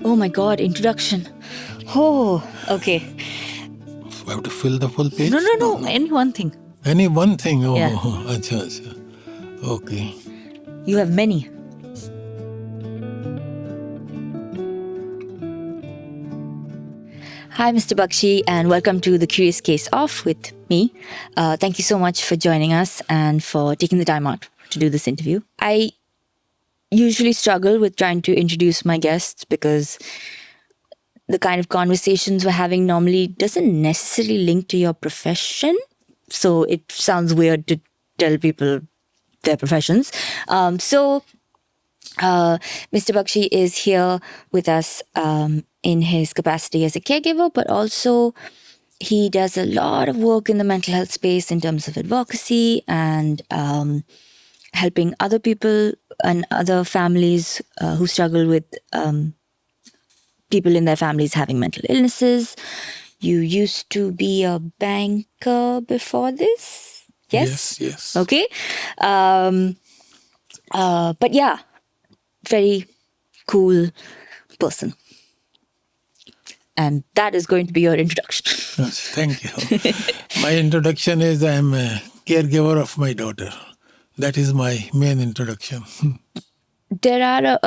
Oh my God, introduction. Oh, okay. I have to fill the full page? No. Any one thing. Any one thing? Oh, Yeah. acha. Okay. You have many. Hi, Mr. Bakhshy, and welcome to The Curious Case Off with me. Thank you so much for joining us and for taking the time out to do this interview. I usually struggle with trying to introduce my guests because the kind of conversations we're having normally doesn't necessarily link to your profession. So it sounds weird to tell people their professions. So Mr. Bakshy is here with us in his capacity as a caregiver, but also he does a lot of work in the mental health space in terms of advocacy and helping other people and other families who struggle with people in their families having mental illnesses. You used to be a banker before this? Yes. Okay. But yeah, very cool person. And that is going to be your introduction. Yes, thank you. My introduction is I'm a caregiver of my daughter. That is my main introduction. There are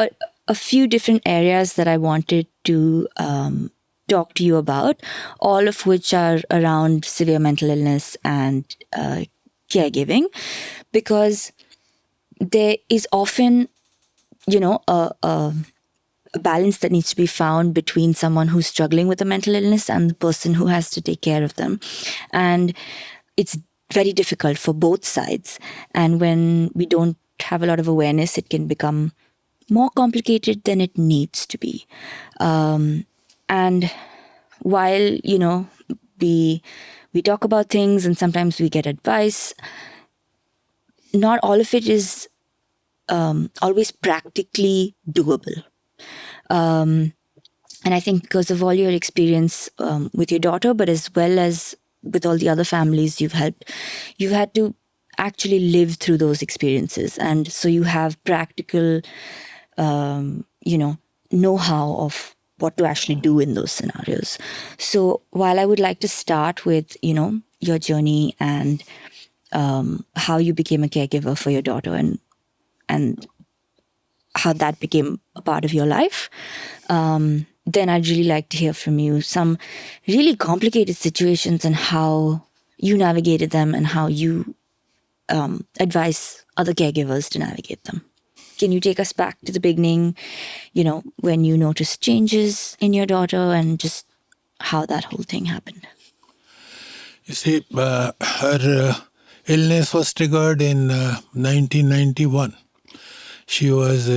a few different areas that I wanted to talk to you about, all of which are around severe mental illness and caregiving, because there is often, a balance that needs to be found between someone who's struggling with a mental illness and the person who has to take care of them. And it's very difficult for both sides. And when we don't have a lot of awareness, it can become more complicated than it needs to be. And while, we talk about things and sometimes we get advice, not all of it is always practically doable. And I think because of all your experience with your daughter, but as well as with all the other families you've helped, you've had to actually live through those experiences. And so you have practical, know-how of what to actually do in those scenarios. So while I would like to start with, your journey and how you became a caregiver for your daughter and how that became a part of your life, then I'd really like to hear from you some really complicated situations and how you navigated them and how you advise other caregivers to navigate them. Can you take us back to the beginning, when you noticed changes in your daughter and just how that whole thing happened? You see, her illness was triggered in 1991. She was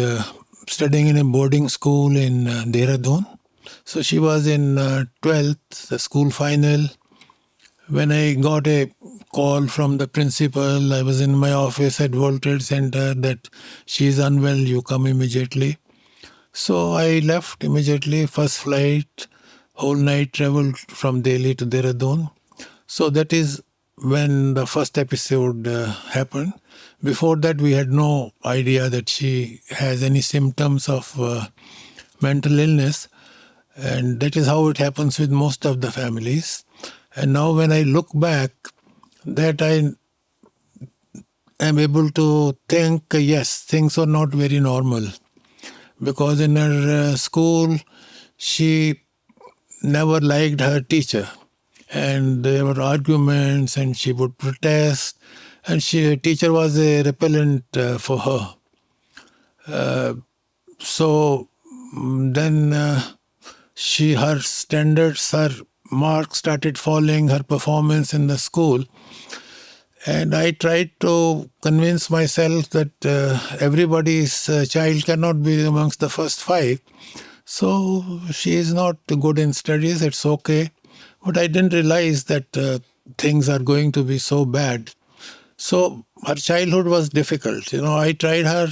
studying in a boarding school in Dehradun. So she was in 12th, the school final. When I got a call from the principal, I was in my office at World Trade Center that she is unwell, you come immediately. So I left immediately, first flight, whole night traveled from Delhi to Dehradun. So that is when the first episode happened. Before that, we had no idea that she has any symptoms of mental illness. And that is how it happens with most of the families. And now when I look back, that I am able to think, yes, things are not very normal. Because in her school, she never liked her teacher. And there were arguments and she would protest. And her teacher was a repellent for her. So then her standards, her marks started falling, her performance in the school. And I tried to convince myself that everybody's child cannot be amongst the first 5. So she is not good in studies, it's okay. But I didn't realize that things are going to be so bad. So her childhood was difficult. I tried her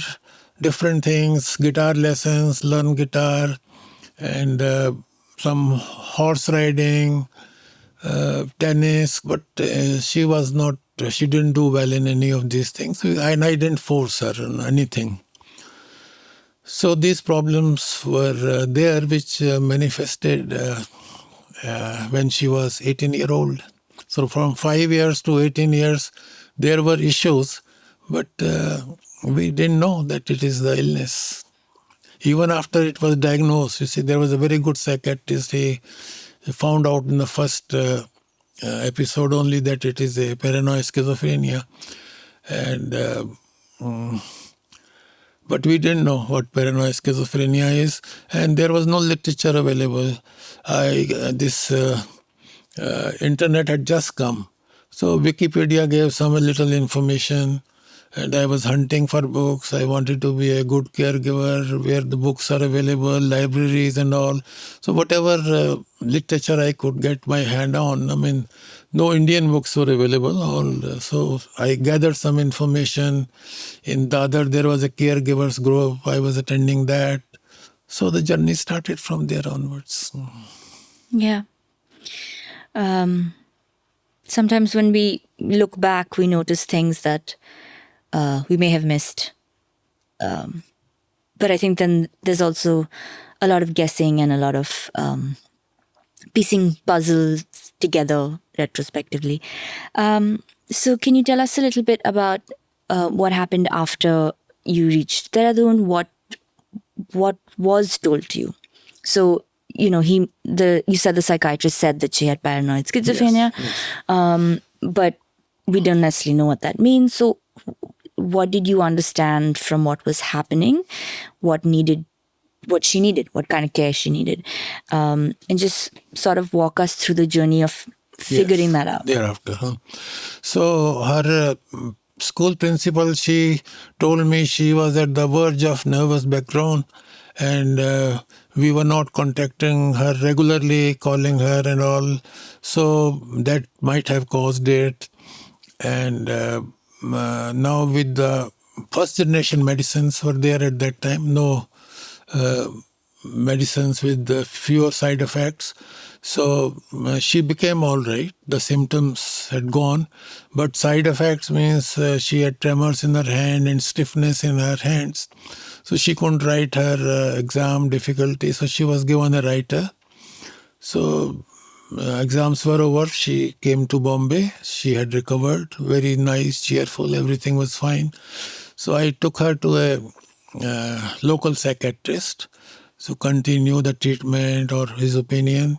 different things, guitar lessons, learn guitar, and some horse riding, tennis, but she didn't do well in any of these things. And I didn't force her on anything. So these problems were there, which manifested when she was 18-year-old. So from 5 years to 18 years, there were issues, but we didn't know that it is the illness. Even after it was diagnosed, you see, there was a very good psychiatrist. He found out in the first episode only that it is a paranoid schizophrenia. And but we didn't know what paranoid schizophrenia is, and there was no literature available. This internet had just come, so Wikipedia gave some little information, and I was hunting for books. I wanted to be a good caregiver where the books are available, libraries and all. So whatever literature I could get my hand on, I mean, no Indian books were available. So I gathered some information. In Dadar, there was a caregivers group. I was attending that. So the journey started from there onwards. Yeah. Sometimes when we look back, we notice things that we may have missed. But I think then there's also a lot of guessing and a lot of piecing puzzles together retrospectively. So can you tell us a little bit about what happened after you reached Dehradun? What was told to you? So, you know, you said the psychiatrist said that she had paranoid schizophrenia, Yes. but we don't necessarily know what that means. So what did you understand from what was happening? What she needed, what kind of care she needed, and just sort of walk us through the journey of figuring that out. Thereafter. So her school principal, she told me she was at the verge of nervous breakdown, and we were not contacting her regularly, calling her and all. So that might have caused it. And now with the first generation medicines were there at that time, no medicines with fewer side effects. So she became all right. The symptoms had gone, but side effects means she had tremors in her hand and stiffness in her hands. So she couldn't write her exam, difficulty. So she was given a writer. So exams were over. She came to Bombay. She had recovered. Very nice, cheerful. Everything was fine. So I took her to a local psychiatrist to continue the treatment or his opinion.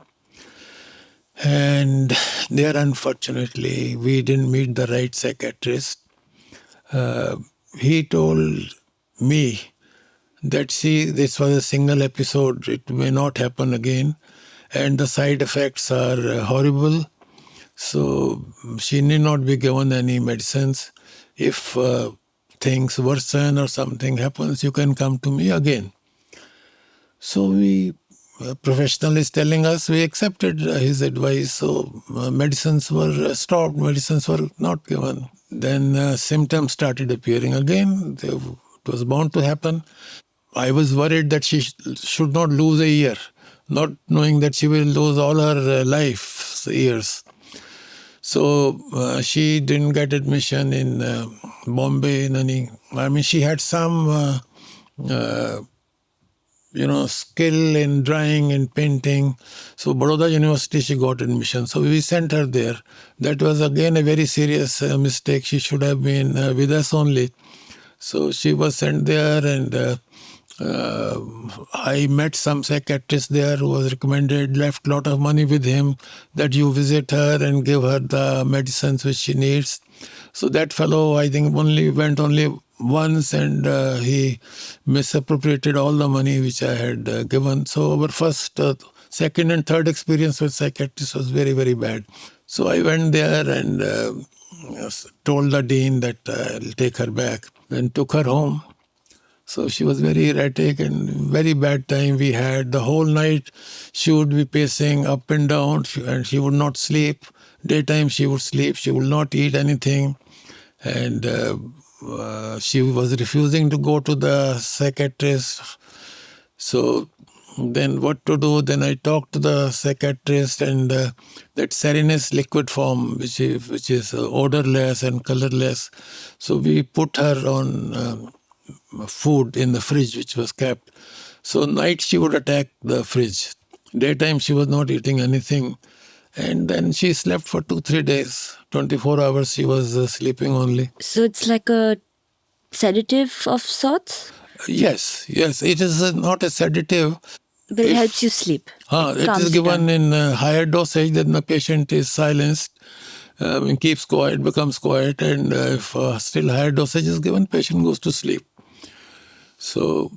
And there, unfortunately, we didn't meet the right psychiatrist. He told me that, see, this was a single episode. It may not happen again. And the side effects are horrible. So she need not be given any medicines. If things worsen or something happens, you can come to me again. So we, professional is telling us, we accepted his advice. So medicines were stopped, medicines were not given. Then symptoms started appearing again. It was bound to happen. I was worried that she should not lose a year, not knowing that she will lose all her life years. So she didn't get admission in Bombay. She had some skill in drawing and painting. So Baroda University, she got admission. So we sent her there. That was again a very serious mistake. She should have been with us only. So she was sent there, and I met some psychiatrist there who was recommended, left a lot of money with him, that you visit her and give her the medicines which she needs. So that fellow, I think, went only once, and he misappropriated all the money which I had given. So our first, second and third experience with psychiatrist was very, very bad. So I went there and told the dean that I'll take her back, and took her home. So she was very erratic, and very bad time we had. The whole night she would be pacing up and down, and she would not sleep. Daytime she would sleep. She would not eat anything. And she was refusing to go to the psychiatrist. So then what to do? Then I talked to the psychiatrist, and that Serenus liquid form, which is odorless and colorless. So we put her on food in the fridge which was kept. So night she would attack the fridge. Daytime she was not eating anything. And then she slept for 2-3 days. 24 hours she was sleeping only. So it's like a sedative of sorts, Yes, it is not a sedative. but it helps you sleep. It calms is you given down. in higher dosage, then the patient is silenced, and keeps quiet, becomes quiet, and if still higher dosage is given, patient goes to sleep. So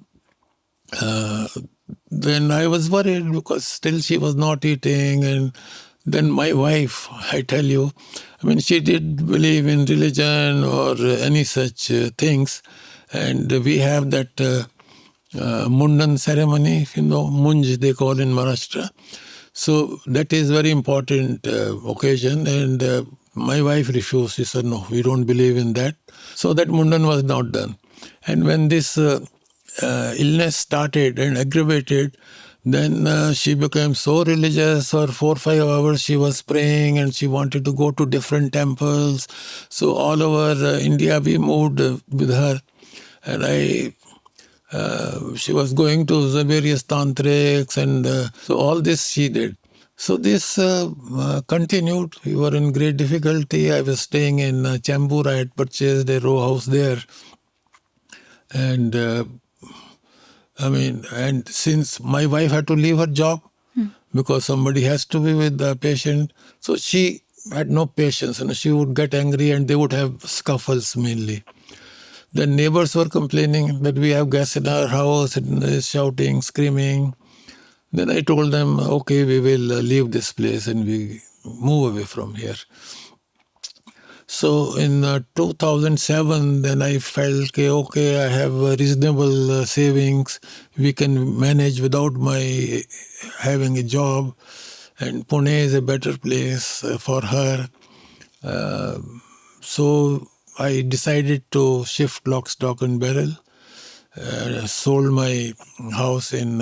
then I was worried because still she was not eating. And then my wife, I tell you, I mean, she did believe in religion or any such things. And we have that Mundan ceremony, if you know, Munj they call in Maharashtra. So that is very important occasion. And my wife refused. She said, no, we don't believe in that. So that Mundan was not done. And when this illness started and aggravated, then she became so religious. For 4-5 hours she was praying and she wanted to go to different temples. So all over India we moved with her. And she was going to the various tantrics, and so all this she did. So this continued. We were in great difficulty. I was staying in Chembur. I had purchased a row house there. And and since my wife had to leave her job because somebody has to be with the patient, so she had no patience, and she would get angry and they would have scuffles mainly. The neighbors were complaining that we have gas in our house, and shouting, screaming. Then I told them, okay, we will leave this place and we move away from here. So in 2007, then I felt, okay, I have reasonable savings. We can manage without my having a job. And Pune is a better place for her. So I decided to shift lock, stock and barrel. Sold my house in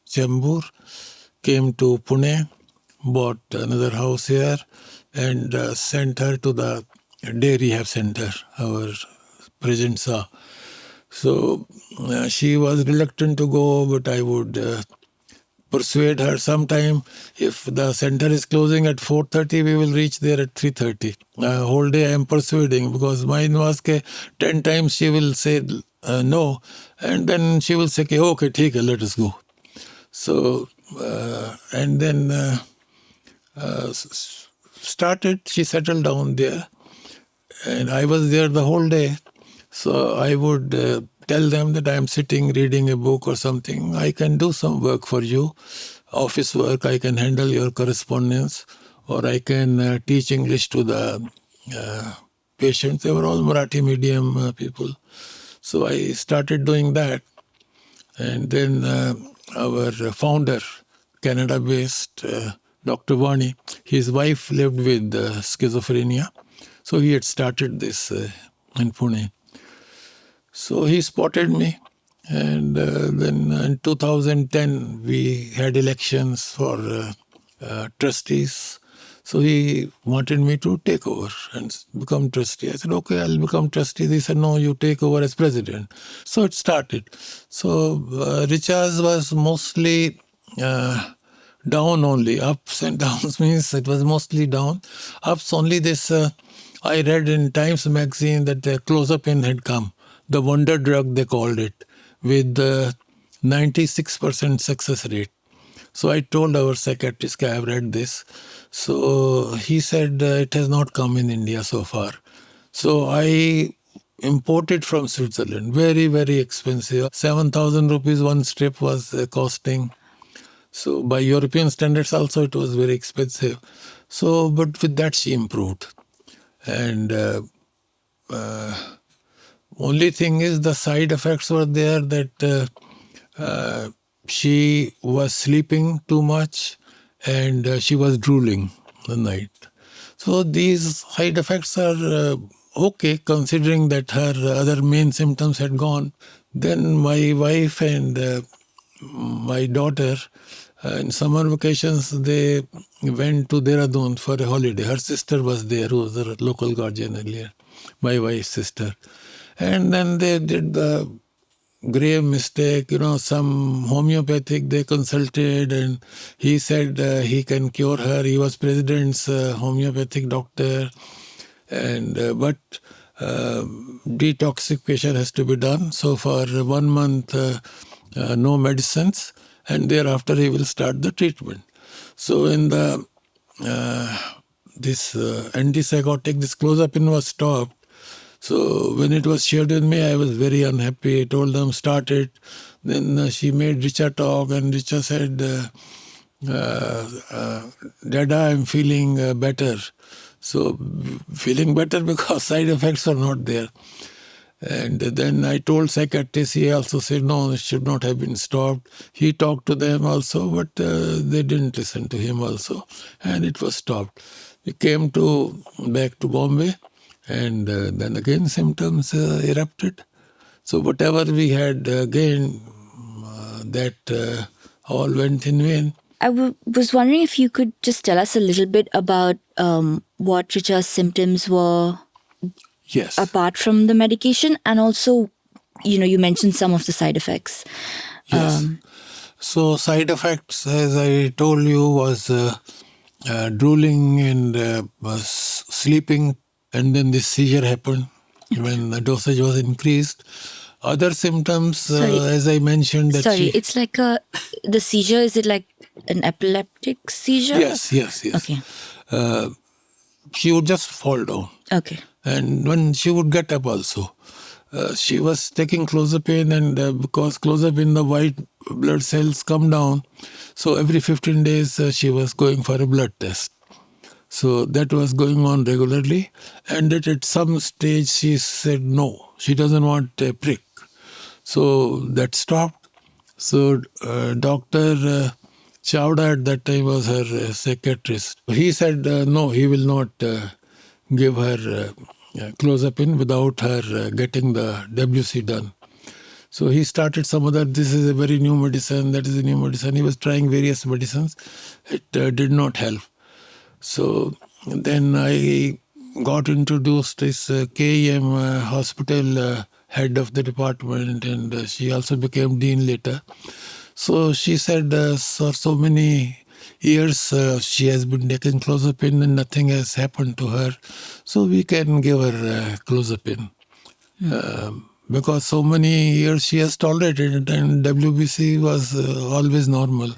Chembur, came to Pune, bought another house here, and sent her to the day rehab center, our President saw. So she was reluctant to go, but I would persuade her sometime. If the center is closing at 4:30, we will reach there at 3:30. Whole day I am persuading, because mine was 10 times she will say no, and then she will say, okay, take it, let us go. So, and then she settled down there. And I was there the whole day. So I would tell them that I am sitting reading a book or something. I can do some work for you, office work. I can handle your correspondence, or I can teach English to the patients. They were all Marathi medium people. So I started doing that. And then our founder, Canada-based Dr. Vani, his wife lived with schizophrenia. So he had started this in Pune. So he spotted me. And then in 2010, we had elections for trustees. So he wanted me to take over and become trustee. I said, okay, I'll become trustee. He said, no, you take over as president. So it started. So Richaz was mostly down only. Ups and downs means it was mostly down. Ups only this, I read in Times magazine that the clozapine had come. The wonder drug, they called it, with 96% success rate. So I told our psychiatrist, I have read this. So he said it has not come in India so far. So I imported from Switzerland. Very, very expensive. 7,000 rupees one strip was costing. So by European standards also it was very expensive. So, but with that she improved. And only thing is the side effects were there, that she was sleeping too much and she was drooling the night. So these side effects are okay, considering that her other main symptoms had gone. Then my wife and my daughter, in summer vacations, they went to Dehradun for a holiday. Her sister was there, who was a local guardian earlier, my wife's sister. And then they did the grave mistake. Some homeopathic they consulted, and he said he can cure her. He was president's homeopathic doctor, and but detoxification has to be done. So for 1 month, no medicines, and thereafter he will start the treatment. So in the this antipsychotic, this clozapine was stopped. So when it was shared with me, I was very unhappy. I told them, start it. Then she made Richa talk, and Richa said, Dada, I'm feeling better. So feeling better because side effects are not there. And then I told psychiatrist, he also said, no, it should not have been stopped. He talked to them also, but they didn't listen to him also. And it was stopped. We came back to Bombay, and then again symptoms erupted. So whatever we had gained, that all went in vain. I was wondering if you could just tell us a little bit about what Richa's symptoms were. Yes. Apart from the medication, and also, you mentioned some of the side effects. Yes. So side effects, as I told you, was drooling and sleeping, and then this seizure happened when the dosage was increased. Other symptoms, as I mentioned, that it's like the seizure. Is it like an epileptic seizure? Yes. Okay. She would just fall down. Okay. And when she would get up also, she was taking clozapine, and because clozapine, the white blood cells come down, so every 15 days she was going for a blood test. So that was going on regularly, and at some stage she said no, she doesn't want a prick. So that stopped. So Dr. Chawda at that time was her psychiatrist. He said no, he will not give her clozapine without her getting the WC done. So he started some other, this is a very new medicine, that is a new medicine. He was trying various medicines. It did not help. So then I got introduced this KEM hospital head of the department, and she also became dean later. So she said for so many years she has been taking clozapine and nothing has happened to her. So we can give her clozapine. Because so many years she has tolerated it, and WBC was always normal.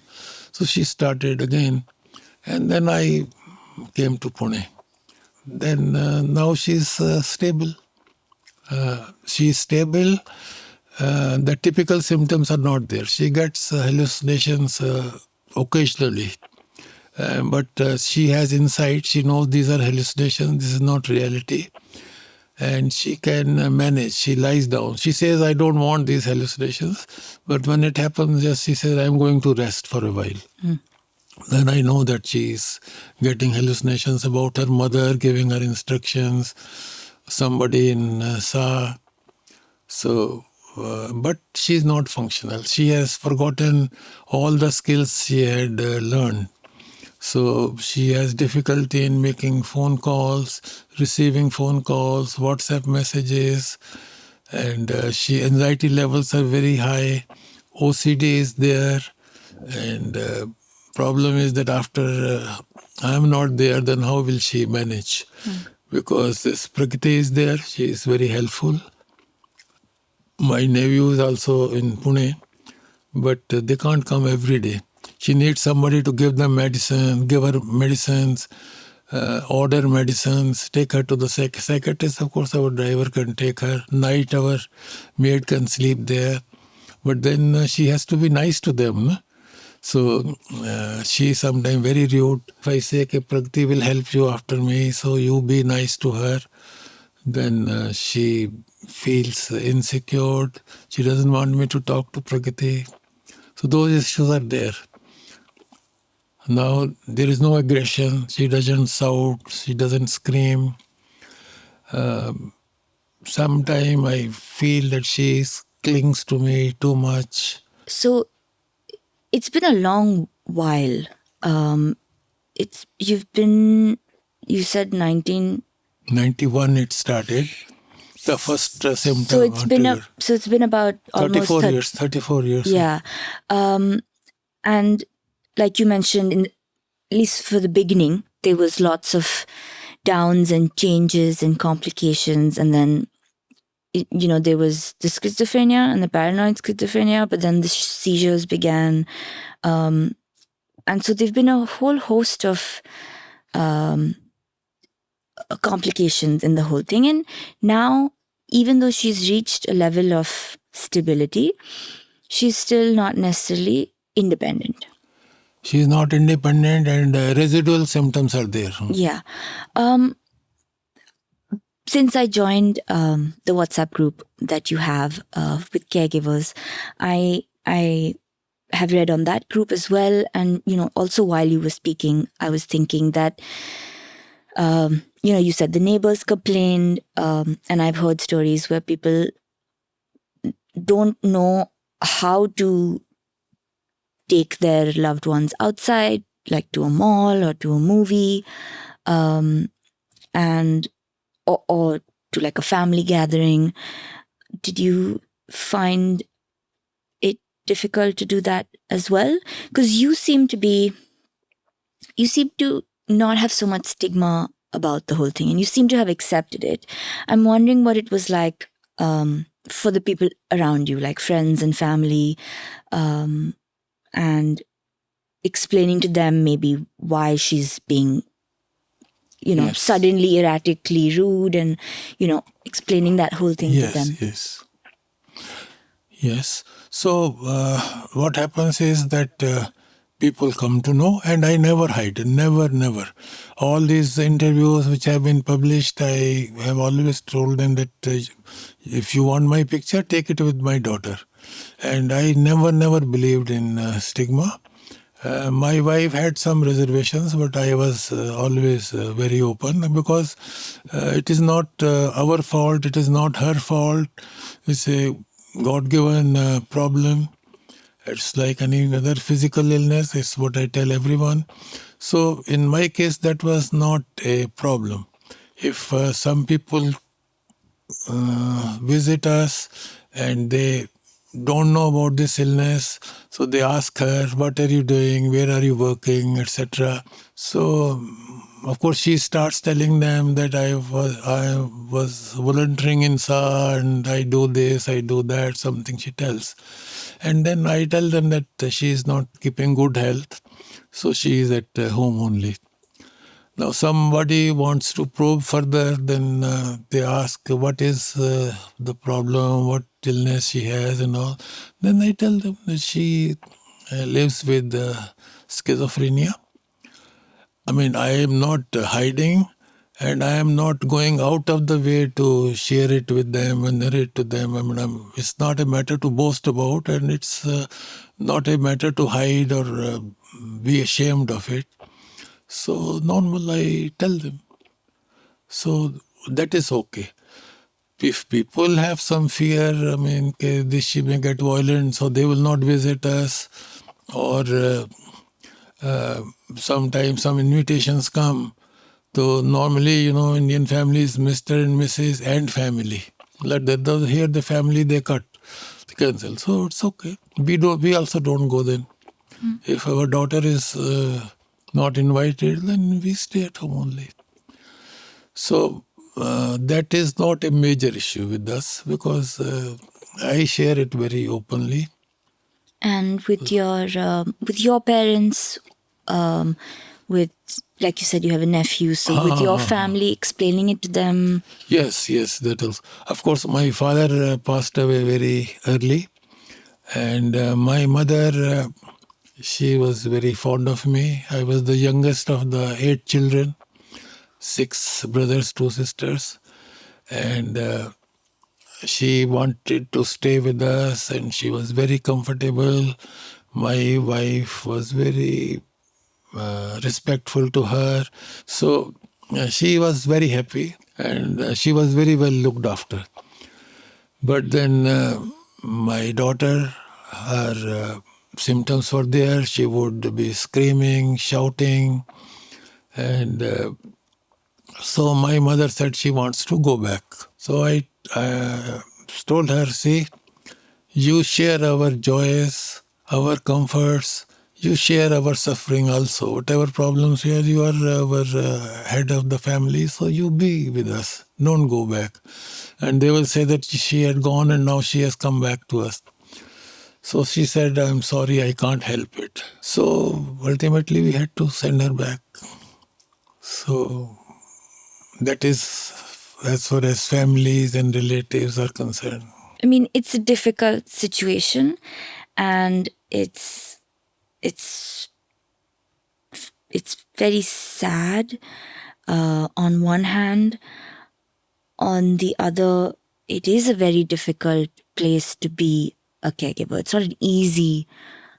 So she started again. And then I came to Pune. Then now she's stable. She's stable. The typical symptoms are not there. She gets hallucinations occasionally. But she has insight. She knows these are hallucinations. This is not reality. And she can manage. She lies down. She says, I don't want these hallucinations. But when it happens, just she says, I'm going to rest for a while. Then I know that she's getting hallucinations about her mother, giving her instructions, somebody in SA. So, but she's not functional. She has forgotten all the skills she had learned. So she has difficulty in making phone calls, receiving phone calls, WhatsApp messages, and anxiety levels are very high. OCD is there, and problem is that after I'm not there, then how will she manage? Because this Prakriti is there, she is very helpful. My nephew is also in Pune, but they can't come every day. She needs somebody to give them medicine, give her medicines, order medicines, take her to the psychiatrist. Of course, our driver can take her. Night, our maid can sleep there. But then she has to be nice to them. No? So she is sometimes very rude. If I say, okay, Prakriti will help you after me, so you be nice to her, then she feels insecure. She doesn't want me to talk to Prakriti. So those issues are there. Now there is no aggression. She doesn't shout. She doesn't scream. Sometimes I feel that she clings to me too much. So it's been a long while. You said 91 it started. the first symptom So it's been trigger. it's been about almost 34 years. Yeah. And like you mentioned, at least for the beginning, there was lots of downs and changes and complications. And then, there was the schizophrenia and the paranoid schizophrenia, but then the seizures began. And so there've been a whole host of complications in the whole thing. And now, even though she's reached a level of stability, she's still not necessarily independent. She's not independent, and residual symptoms are there. Yeah. Since I joined the WhatsApp group that you have with caregivers, I have read on that group as well. And, also while you were speaking, I was thinking that, you said the neighbors complained, and I've heard stories where people don't know how to take their loved ones outside, like to a mall or to a movie, and or to like a family gathering. Did you find it difficult to do that as well? Because you seem to not have so much stigma about the whole thing, and you seem to have accepted it. I'm wondering what it was like for the people around you, like friends and family, and explaining to them maybe why she's being Yes. suddenly erratically rude, and explaining that whole thing to them. Yes. So what happens is that people come to know, and I never hide, never. All these interviews which have been published, I have always told them that if you want my picture, take it with my daughter. And I never believed in stigma. My wife had some reservations, but I was always very open, because it is not our fault, it is not her fault. It's a God-given problem. It's like any other physical illness. It's what I tell everyone. So in my case, that was not a problem. If some people visit us and they don't know about this illness, so they ask her, what are you doing, where are you working, etc. So of course she starts telling them that I was volunteering in SA, and I do this, I do that, something she tells. And then I tell them that she is not keeping good health, so she is at home only. Now somebody wants to probe further, then they ask what is the problem, what illness she has and all. Then I tell them that she lives with schizophrenia. I mean, I am not hiding, and I am not going out of the way to share it with them and narrate to them. I mean, it's not a matter to boast about, and it's not a matter to hide or be ashamed of it. So normal, I tell them. So that is okay. If people have some fear, I mean, she may get violent, so they will not visit us, or sometimes some invitations come. So normally, Indian families, Mr. and Mrs. and family. Here the family, they cut, they cancel. So it's okay. We also don't go then. If our daughter is not invited, then we stay at home only. So that is not a major issue with us, because I share it very openly. And with your parents, with, like you said, you have a nephew, so with your family, explaining it to them. Yes, that is. Of course, my father passed away very early, and my mother, she was very fond of me. I was the youngest of the 8 children, 6 brothers, 2 sisters, and she wanted to stay with us, and she was very comfortable. My wife was very respectful to her. So she was very happy, and she was very well looked after. But then my daughter, her symptoms were there. She would be screaming, shouting, and so my mother said she wants to go back. So I told her, see, you share our joys, our comforts, you share our suffering also. Whatever problems we have, you are our head of the family, so you be with us. Don't go back. And they will say that she had gone and now she has come back to us. So she said, I'm sorry, I can't help it. So ultimately we had to send her back. So that is as far as families and relatives are concerned. I mean, it's a difficult situation, and it's very sad on one hand. On the other, it is a very difficult place to be a caregiver. It's not an easy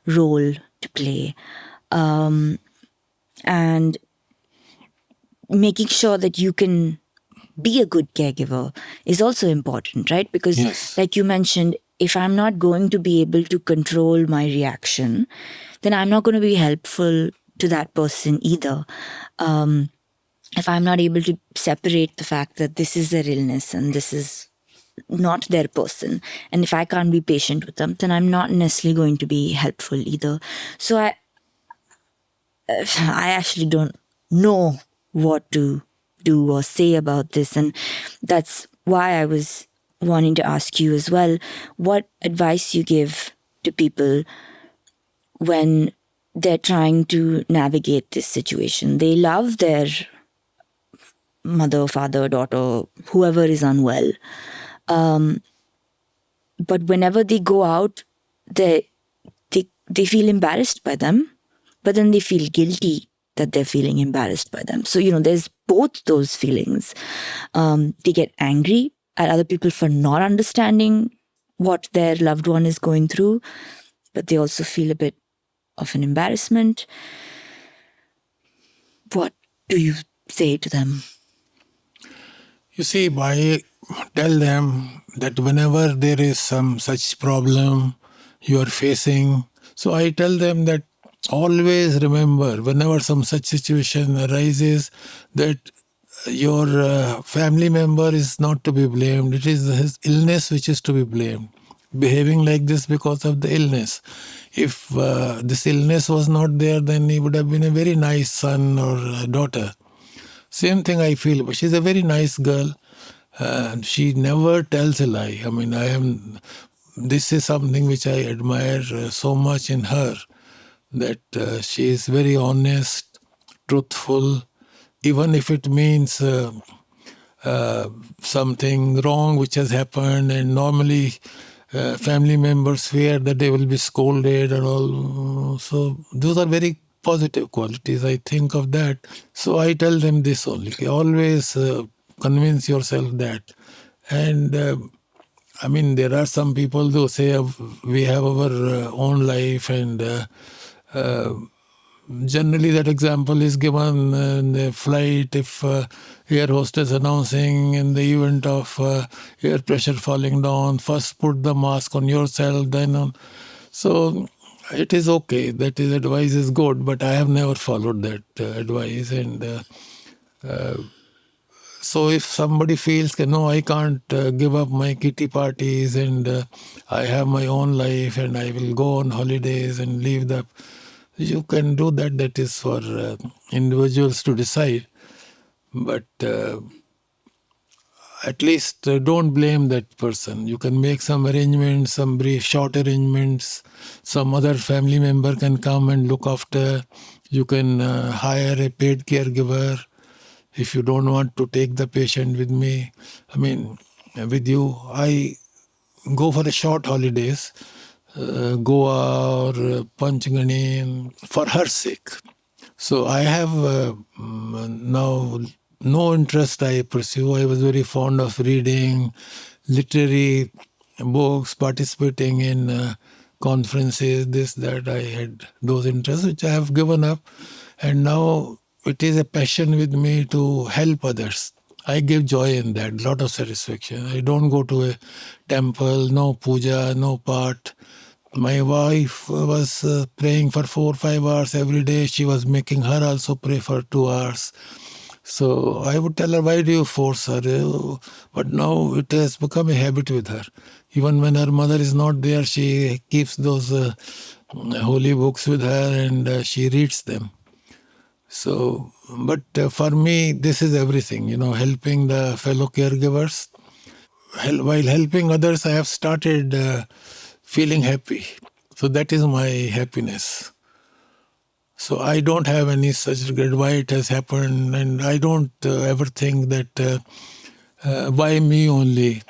role to play. And making sure that you can be a good caregiver is also important, right? Because, Yes. like you mentioned, if I'm not going to be able to control my reaction, then I'm not going to be helpful to that person either. If I'm not able to separate the fact that this is their illness and this is not their person, and if I can't be patient with them, then I'm not necessarily going to be helpful either. So I actually don't know what to do or say about this, and that's why I was wanting to ask you as well what advice you give to people when they're trying to navigate this situation. They love their mother, father, daughter, whoever is unwell. But whenever they go out, they feel embarrassed by them, but then they feel guilty that they're feeling embarrassed by them. So, there's both those feelings. They get angry at other people for not understanding what their loved one is going through, but they also feel a bit of an embarrassment. What do you say to them? You see, I tell them that whenever there is some such problem you are facing, so I tell them that always remember, whenever some such situation arises, that your family member is not to be blamed. It is his illness which is to be blamed. Behaving like this because of the illness. If this illness was not there, then he would have been a very nice son or daughter. Same thing I feel, but she's a very nice girl. She never tells a lie. I mean, this is something which I admire so much in her, that she is very honest, truthful, even if it means something wrong which has happened, and normally family members fear that they will be scolded and all. So those are very positive qualities. I think of that. So I tell them this only. Always convince yourself that. And I mean, there are some people who say we have our own life, and generally that example is given in the flight if air hostess announcing in the event of air pressure falling down, first put the mask on yourself, then on. So it is okay. That is advice is good, but I have never followed that advice. And so if somebody feels, no, I can't give up my kitty parties, and I have my own life and I will go on holidays and leave the, you can do that. That is for individuals to decide. But at least don't blame that person. You can make some arrangements, some brief, short arrangements. Some other family member can come and look after. You can hire a paid caregiver if you don't want to take the patient with me. I mean, with you, I go for a short holidays, Goa or Panchgani, for her sake. So I have now no interest I pursue. I was very fond of reading literary books, participating in conferences, this, that. I had those interests, which I have given up. And now it is a passion with me to help others. I give joy in that, lot of satisfaction. I don't go to a temple, no puja, no part. My wife was praying for 4 or 5 hours every day. She was making her also pray for 2 hours. So I would tell her, why do you force her? But now it has become a habit with her. Even when her mother is not there, she keeps those holy books with her and she reads them. So, but for me, this is everything, helping the fellow caregivers. While helping others, I have started feeling happy. So that is my happiness. So I don't have any such regret why it has happened, and I don't ever think that why me only,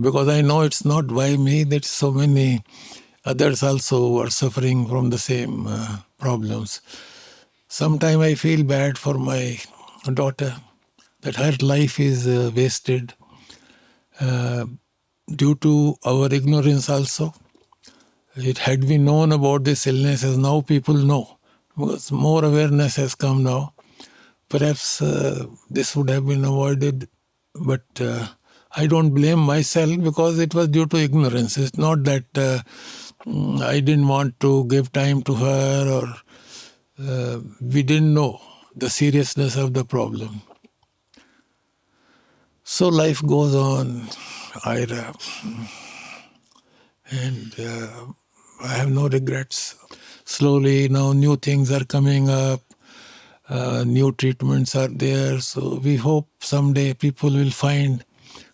because I know it's not why me. That so many others also are suffering from the same problems. Sometimes I feel bad for my daughter that her life is wasted due to our ignorance also. It had we known about this illness as now people know, because more awareness has come now. Perhaps this would have been avoided, but I don't blame myself because it was due to ignorance. It's not that I didn't want to give time to her or we didn't know the seriousness of the problem. So life goes on, Ira, and I have no regrets. Slowly now new things are coming up. New treatments are there. So we hope someday people will find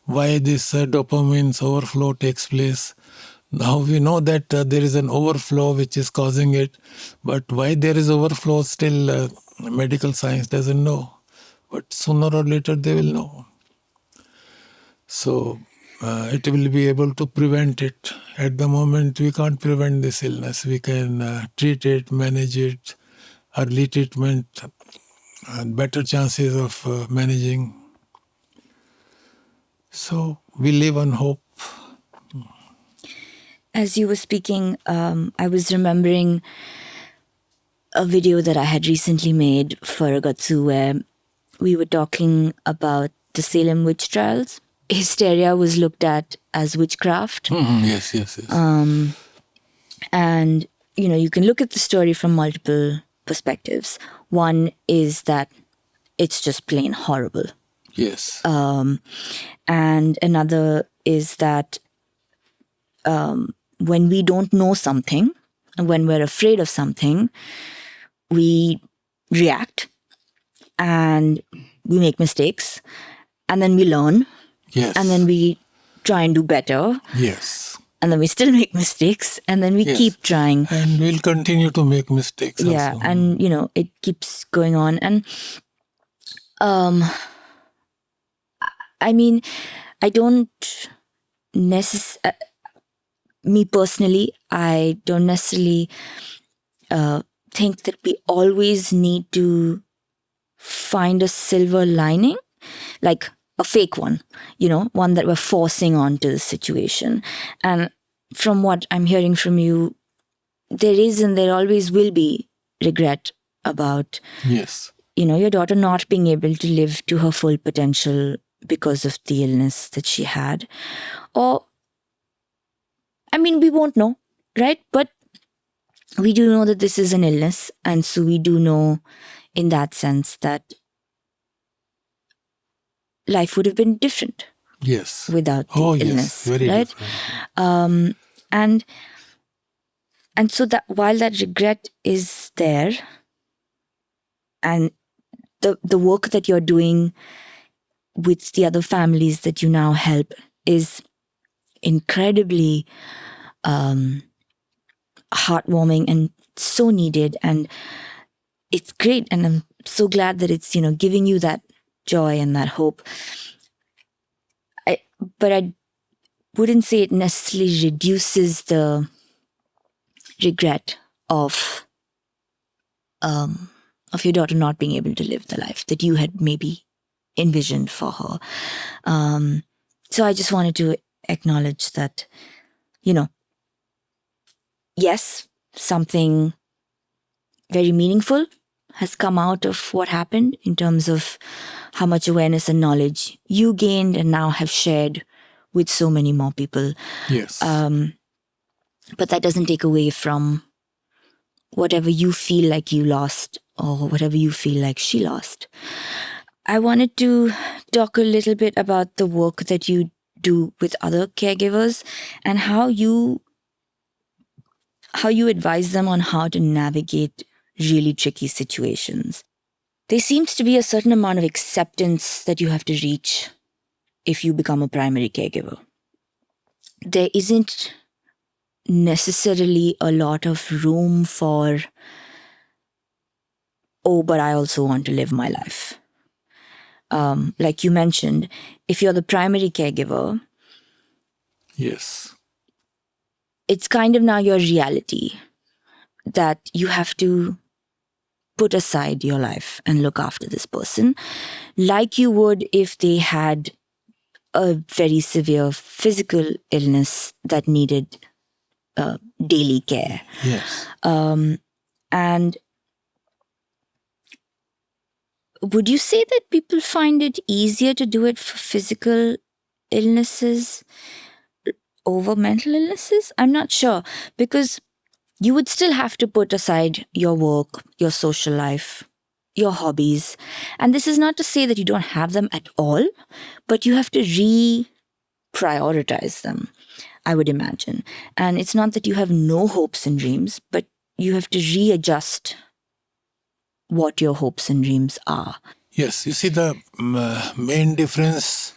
why this dopamine's overflow takes place. Now we know that there is an overflow which is causing it, but why there is overflow still medical science doesn't know. But sooner or later they will know. So it will be able to prevent it. At the moment we can't prevent this illness. We can treat it, manage it, early treatment, and better chances of managing. So we live on hope. As you were speaking, I was remembering a video that I had recently made for Agatsu where we were talking about the Salem witch trials. Hysteria was looked at as witchcraft. Yes. And, you can look at the story from multiple perspectives. One is that it's just plain horrible. Yes. And another is that when we don't know something, when we're afraid of something, we react and we make mistakes and then we learn. Yes. And then we try and do better. Yes. And then we still make mistakes and then we keep trying. And we'll continue to make mistakes yeah, also. And, it keeps going on. And I mean, I don't me personally, I don't necessarily think that we always need to find a silver lining, like a fake one, one that we're forcing onto the situation. And from what I'm hearing from you, there is and there always will be regret about your daughter not being able to live to her full potential because of the illness that she had. Or, we won't know, right? But we do know that this is an illness. And so we do know in that sense that life would have been different. Yes. Without the illness. Very right? different. And so that while that regret is there, and the work that you're doing with the other families that you now help is incredibly heartwarming and so needed, and it's great, and I'm so glad that it's giving you that joy and that hope. But I wouldn't say it necessarily reduces the regret of your daughter not being able to live the life that you had maybe envisioned for her. So I just wanted to acknowledge that, yes, something very meaningful has come out of what happened in terms of how much awareness and knowledge you gained and now have shared with so many more people. Yes. But that doesn't take away from whatever you feel like you lost or whatever you feel like she lost. I wanted to talk a little bit about the work that you do with other caregivers and how you advise them on how to navigate really tricky situations. There seems to be a certain amount of acceptance that you have to reach if you become a primary caregiver. There isn't necessarily a lot of room for, oh, but I also want to live my life. Like you mentioned, if you're the primary caregiver, Yes. it's kind of now your reality that you have to put aside your life and look after this person like you would if they had a very severe physical illness that needed daily care. Yes. And would you say that people find it easier to do it for physical illnesses over mental illnesses? I'm not sure, because you would still have to put aside your work, your social life, your hobbies. And this is not to say that you don't have them at all, but you have to prioritize them, I would imagine. And it's not that you have no hopes and dreams, but you have to readjust what your hopes and dreams are. Yes, you see the main difference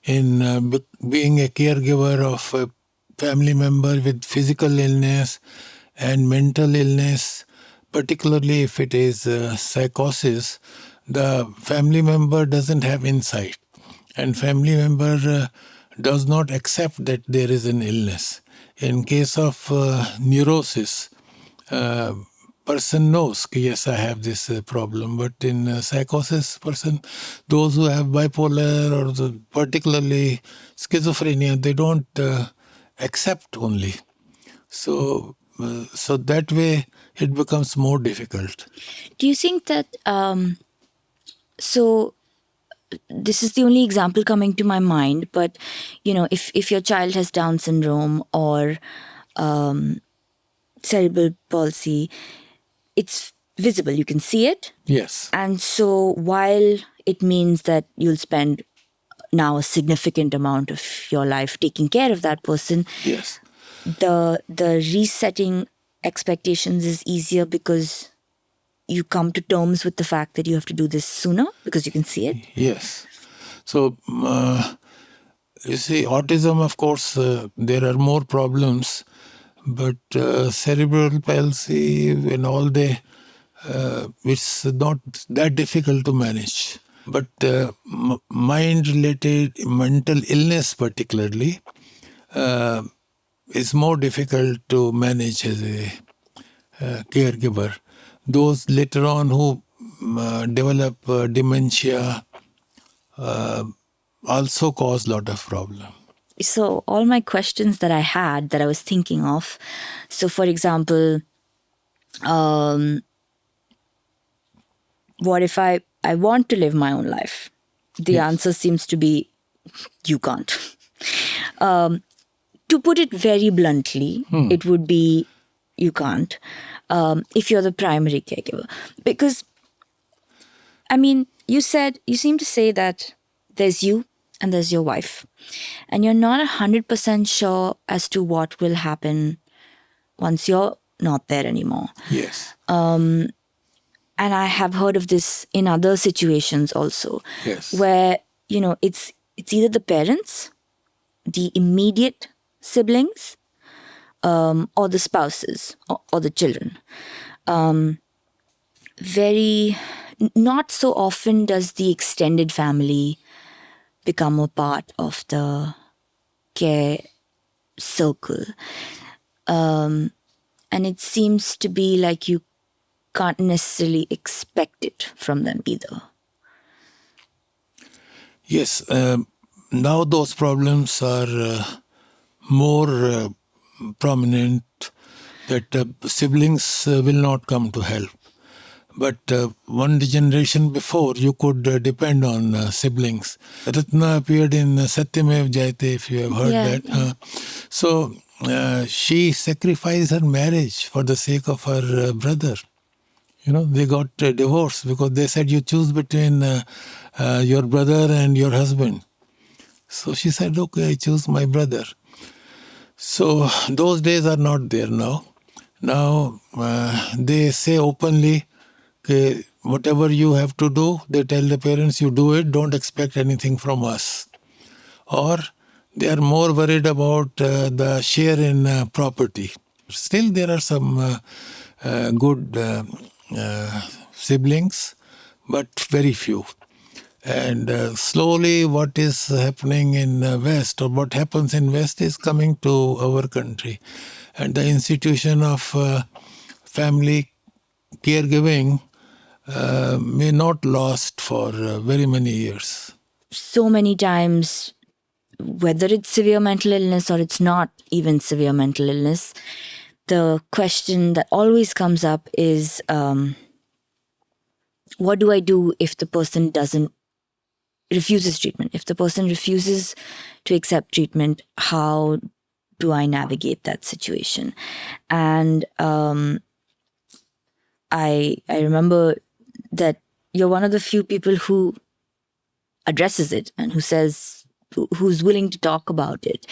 in being a caregiver of a family member with physical illness and mental illness, particularly if it is psychosis, the family member doesn't have insight, and family member does not accept that there is an illness. In case of neurosis, person knows, yes, I have this problem. But in psychosis, those who have bipolar or particularly schizophrenia, they don't accept only. So that way it becomes more difficult. Do you think that, so this is the only example coming to my mind, but, if your child has Down syndrome or cerebral palsy, it's visible, you can see it. Yes. And so while it means that you'll spend now a significant amount of your life taking care of that person, Yes. the resetting expectations is easier because you come to terms with the fact that you have to do this sooner because you can see it. Yes. So, you see, autism, of course, there are more problems, but cerebral palsy and all it's not that difficult to manage. But mind-related mental illness particularly is more difficult to manage as a caregiver. Those later on who develop dementia also cause a lot of problem. So all my questions that I had that I was thinking of, so for example, what if I want to live my own life? The answer seems to be you can't. To put it very bluntly, it would be you can't if you're the primary caregiver. Because, I mean, you seem to say that there's you and there's your wife. And you're not 100% sure as to what will happen once you're not there anymore. Yes. And I have heard of this in other situations also. Yes. Where, it's either the parents, the immediate siblings, or the spouses or the children. Not so often does the extended family become a part of the care circle. And it seems to be like you can't necessarily expect it from them either. Yes. Now those problems are more prominent, that siblings will not come to help. But one generation before, you could depend on siblings. Ratna appeared in Satyamev Jayate, if you have heard that. Yeah. So she sacrificed her marriage for the sake of her brother. They got divorced because they said you choose between your brother and your husband. So she said, okay, I choose my brother. So those days are not there now. Now they say openly, okay, whatever you have to do, they tell the parents, you do it, don't expect anything from us. Or they are more worried about the share in property. Still, there are some good siblings, but very few. And slowly what is happening in West, or what happens in West, is coming to our country. And the institution of family caregiving may not last for very many years. So many times, whether it's severe mental illness or it's not even severe mental illness, the question that always comes up is, what do I do if the person refuses treatment? If the person refuses to accept treatment, how do I navigate that situation? And I remember that you're one of the few people who addresses it and who's willing to talk about it,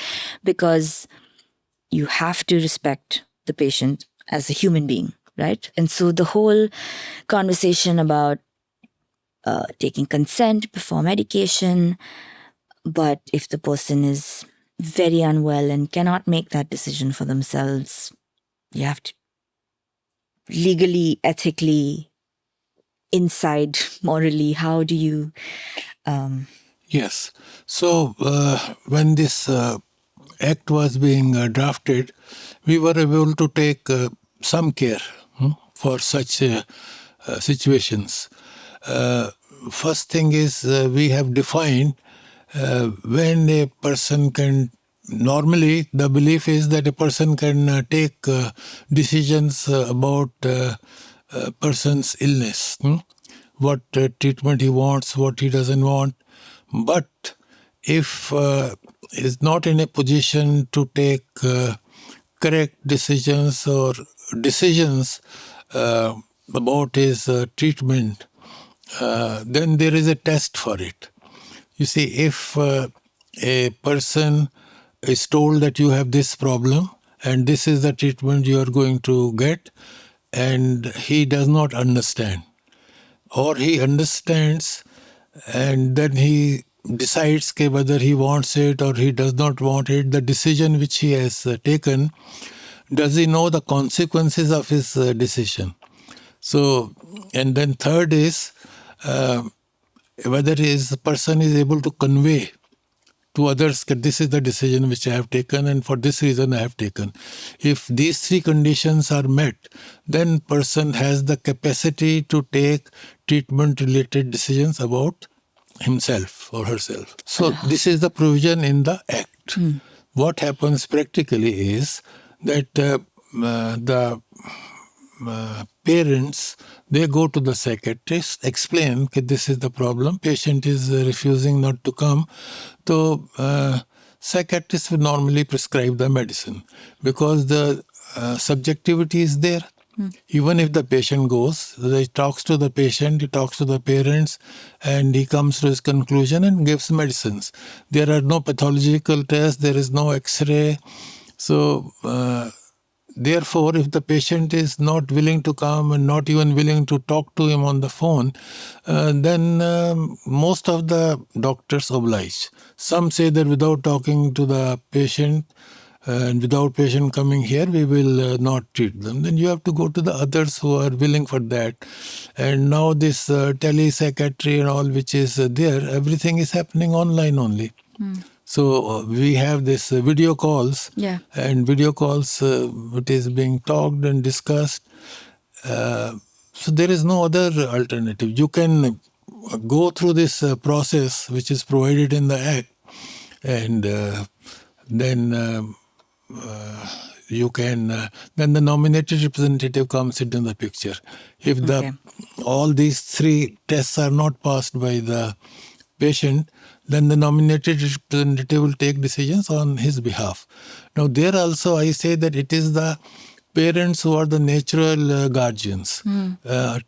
because you have to respect the patient as a human being, right? And so the whole conversation about taking consent before medication, but if the person is very unwell and cannot make that decision for themselves, you have to legally, ethically, inside, morally, how do you... Yes. So when this act was being drafted, we were able to take some care for such situations. First thing is we have defined when a person can. Normally, the belief is that a person can take decisions about a person's illness, what treatment he wants, what he doesn't want. But if is not in a position to take correct decisions or decisions about his treatment, then there is a test for it. You see, if a person is told that you have this problem and this is the treatment you are going to get, and he does not understand, or he understands and then he decides whether he wants it or he does not want it, the decision which he has taken, does he know the consequences of his decision? So, and then third is whether his person is able to convey to others that this is the decision which I have taken and for this reason I have taken. If these three conditions are met, then person has the capacity to take treatment related decisions about himself or herself. So this is the provision in the act. What happens practically is that the parents, they go to the psychiatrist, explain that this is the problem, patient is refusing not to come. So psychiatrist will normally prescribe the medicine because the subjectivity is there. Even if the patient goes, he talks to the patient, he talks to the parents, and he comes to his conclusion and gives medicines. There are no pathological tests, there is no X-ray. So therefore, if the patient is not willing to come and not even willing to talk to him on the phone, then most of the doctors oblige. Some say that without talking to the patient and without patient coming here, we will not treat them. Then you have to go to the others who are willing for that. And now this tele-psychiatry and all which is there, everything is happening online only. So we have this video calls, and video calls, it is being talked and discussed. So there is no other alternative. You can go through this process which is provided in the Act, and then you can, then the nominated representative comes into the picture. If all these three tests are not passed by the patient, then the nominated representative will take decisions on his behalf. Now, there also I say that it is the parents who are the natural guardians.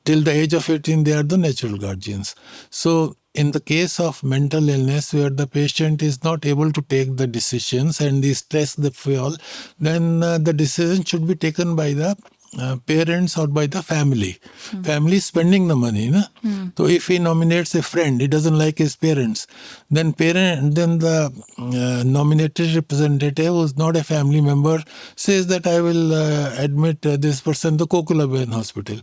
Till the age of 18, they are the natural guardians. So in the case of mental illness where the patient is not able to take the decisions and the stress they feel, then the decision should be taken by the parents or by the family. Family is spending the money. Na? So if he nominates a friend, he doesn't like his parents, then the nominated representative, who is not a family member, says that I will admit this person to Kokulaben Hospital.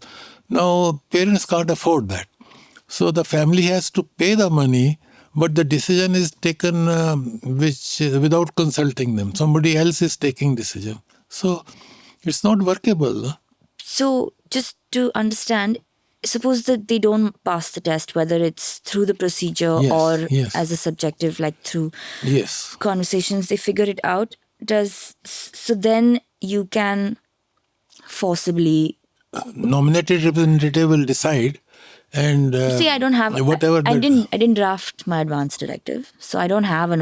Now parents can't afford that. So the family has to pay the money, but the decision is taken without consulting them. Somebody else is taking decision. So it's not workable. So just to understand, suppose that they don't pass the test, whether it's through the procedure or as a subjective, like through conversations, they figure it out. So then you can forcibly nominated representative will decide. And see, I don't have whatever. I didn't draft my advance directive, so I don't have an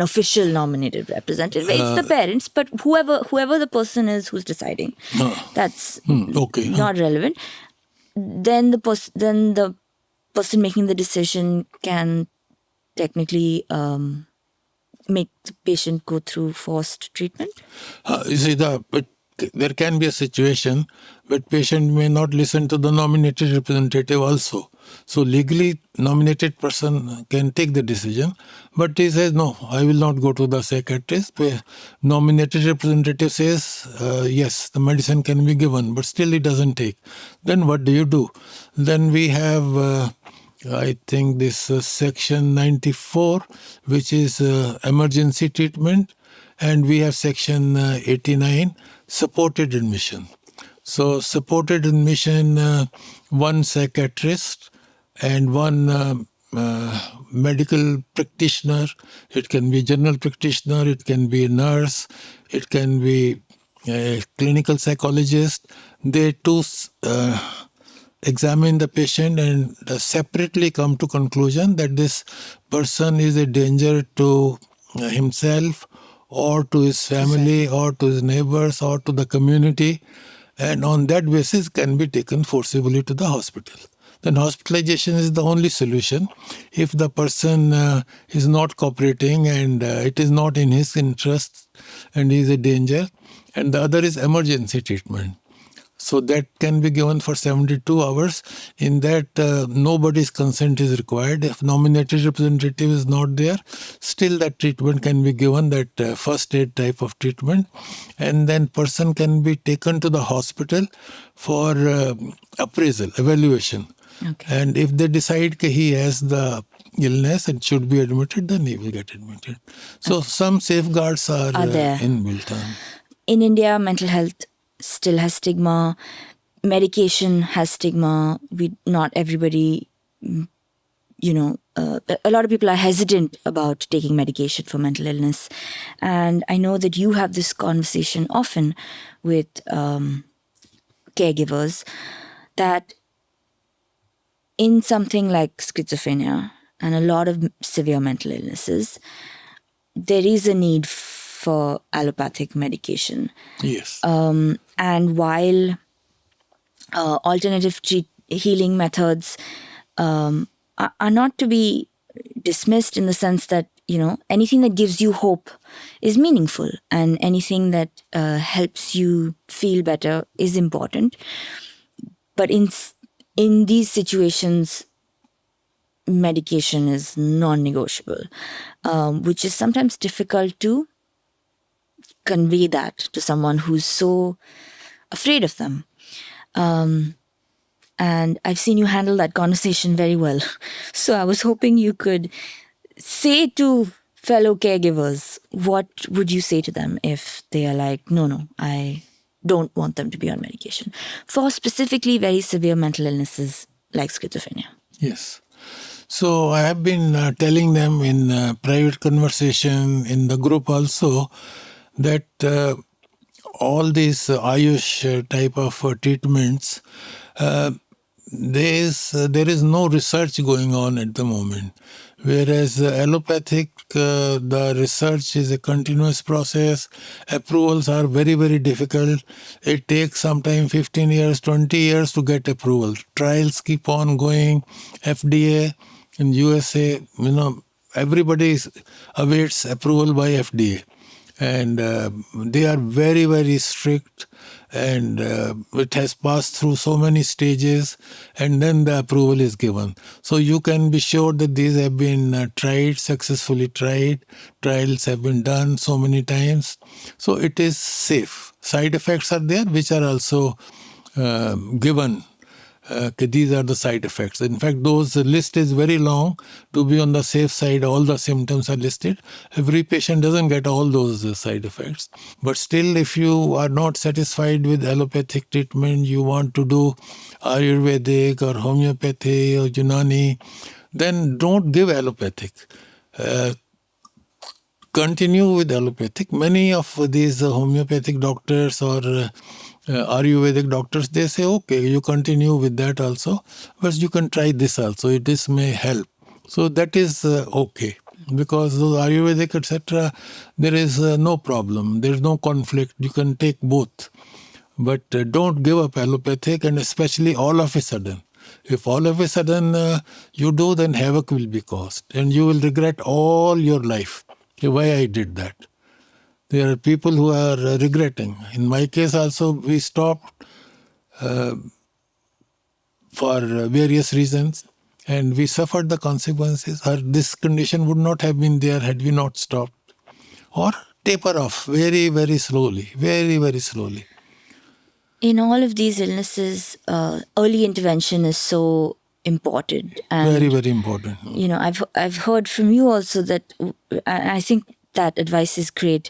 official nominated representative. It's the parents, but whoever the person is who's deciding, that's not relevant. Then the person making the decision can technically make the patient go through forced treatment. You see, there can be a situation but patient may not listen to the nominated representative also. So legally nominated person can take the decision, but he says, no, I will not go to the psychiatrist. Nominated representative says, yes, the medicine can be given, but still it doesn't take. Then what do you do? Then we have, I think this section 94, which is emergency treatment, and we have section 89, supported admission. So supported admission, one psychiatrist and one medical practitioner. It can be general practitioner, it can be a nurse, it can be a clinical psychologist. They too examine the patient and separately come to conclusion that this person is a danger to himself or to his family or to his neighbors or to the community, and on that basis can be taken forcibly to the hospital. Then hospitalization is the only solution. If the person is not cooperating and it is not in his interest and he is a danger, and the other is emergency treatment. So that can be given for 72 hours. In that, nobody's consent is required. If nominated representative is not there, still that treatment can be given, that first aid type of treatment. And then person can be taken to the hospital for appraisal, evaluation. Okay. And if they decide that he has the illness and should be admitted, then he will get admitted. So some safeguards are there. Inbuilt on. In India, mental health still has stigma. Medication has stigma. Not everybody, a lot of people are hesitant about taking medication for mental illness. And I know that you have this conversation often with caregivers that in something like schizophrenia and a lot of severe mental illnesses, there is a need for allopathic medication. Yes. And while alternative healing methods are not to be dismissed in the sense that, anything that gives you hope is meaningful, and anything that helps you feel better is important. But in these situations, medication is non-negotiable, which is sometimes difficult to convey that to someone who's so afraid of them. And I've seen you handle that conversation very well. So I was hoping you could say to fellow caregivers, what would you say to them if they are like, no, I don't want them to be on medication for specifically very severe mental illnesses like schizophrenia? Yes. So I have been telling them in private conversation, in the group also, that all these Ayush type of treatments, there is no research going on at the moment. Whereas allopathic, the research is a continuous process. Approvals are very, very difficult. It takes sometimes 15 years, 20 years to get approval. Trials keep on going. FDA in USA, everybody awaits approval by FDA. And they are very, very strict, and it has passed through so many stages, and then the approval is given. So you can be sure that these have been successfully tried. Trials have been done so many times. So it is safe. Side effects are there, which are also given. These are the side effects. In fact, those list is very long. To be on the safe side, all the symptoms are listed. Every patient doesn't get all those side effects. But still, if you are not satisfied with allopathic treatment, you want to do Ayurvedic or homeopathy or Unani, then don't give allopathic. Continue with allopathic. Many of these homeopathic doctors or Ayurvedic doctors, they say, okay, you continue with that also, but you can try this also. This may help. So that is okay. Because those Ayurvedic, etc., there is no problem. There is no conflict. You can take both. But don't give up allopathic, and especially all of a sudden. If all of a sudden you do, then havoc will be caused. And you will regret all your life why I did that. There are people who are regretting. In my case also, we stopped for various reasons, and we suffered the consequences. This condition would not have been there had we not stopped. Or taper off very, very slowly, very, very slowly. In all of these illnesses, early intervention is so important. And, very, very important. I've heard from you also that, and I think that advice is great,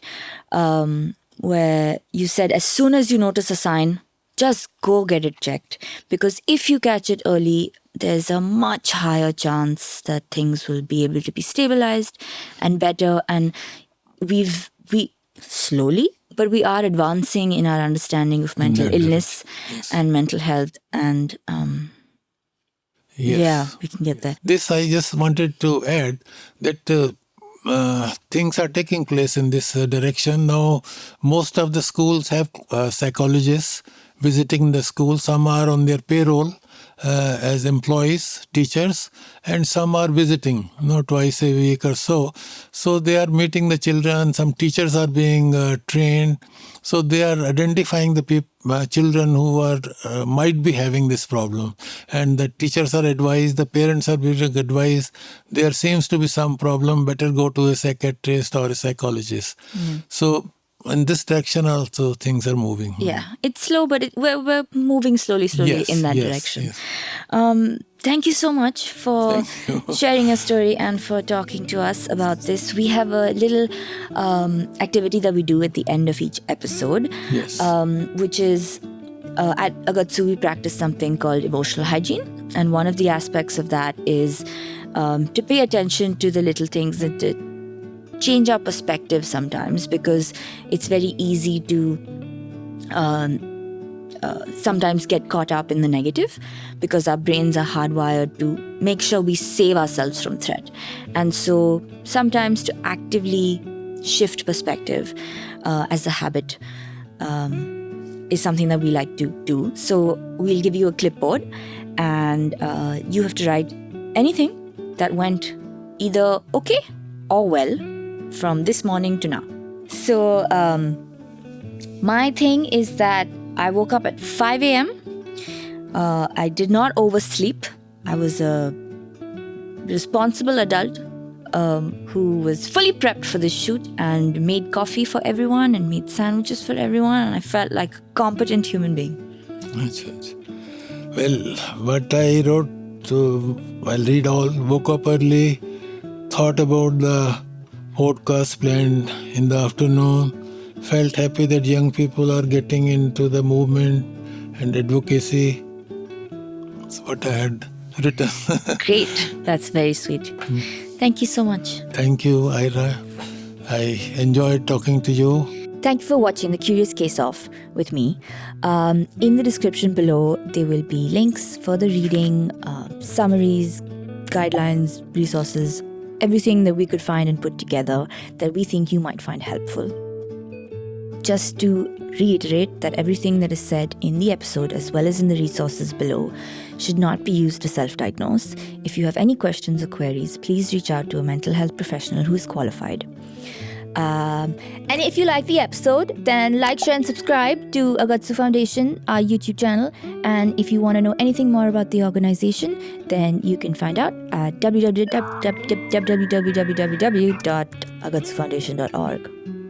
where you said as soon as you notice a sign, just go get it checked. Because if you catch it early, there's a much higher chance that things will be able to be stabilized and better. And we slowly, but we are advancing in our understanding of mental illness and mental health. And yeah, we can get there. This I just wanted to add that things are taking place in this direction. Now, most of the schools have psychologists visiting the school. Some are on their payroll as employees, teachers, and some are visiting, twice a week or so. So they are meeting the children. Some teachers are being trained. So they are identifying the children who are might be having this problem. And the teachers are advised, the parents are being advised, there seems to be some problem, better go to a psychiatrist or a psychologist. So in this direction also things are moving. Yeah, it's slow, but we're moving slowly in that direction. Yes. Thank you so much for sharing your story and for talking to us about this. We have a little activity that we do at the end of each episode, which is at Agatsu we practice something called emotional hygiene. And one of the aspects of that is to pay attention to the little things that change our perspective sometimes, because it's very easy to sometimes get caught up in the negative, because our brains are hardwired to make sure we save ourselves from threat. And so sometimes to actively shift perspective as a habit is something that we like to do. So we'll give you a clipboard and you have to write anything that went either okay or well from this morning to now. So my thing is that I woke up at 5 a.m. I did not oversleep. I was a responsible adult who was fully prepped for this shoot and made coffee for everyone and made sandwiches for everyone, and I felt like a competent human being. Well, what I wrote, I'll read all. Woke up early, thought about the podcast planned in the afternoon, felt happy that young people are getting into the movement and advocacy. That's what I had written. Great. That's very sweet. Thank you so much. Thank you, Ira. I enjoyed talking to you. Thank you for watching The Curious Case Off with me. In the description below, there will be links, further reading, summaries, guidelines, resources, everything that we could find and put together that we think you might find helpful. Just to reiterate that everything that is said in the episode as well as in the resources below should not be used to self-diagnose. If you have any questions or queries, please reach out to a mental health professional who is qualified. And if you like the episode, then like, share and subscribe to Agatsu Foundation, our YouTube channel. And if you want to know anything more about the organization, then you can find out at www.agatsufoundation.org.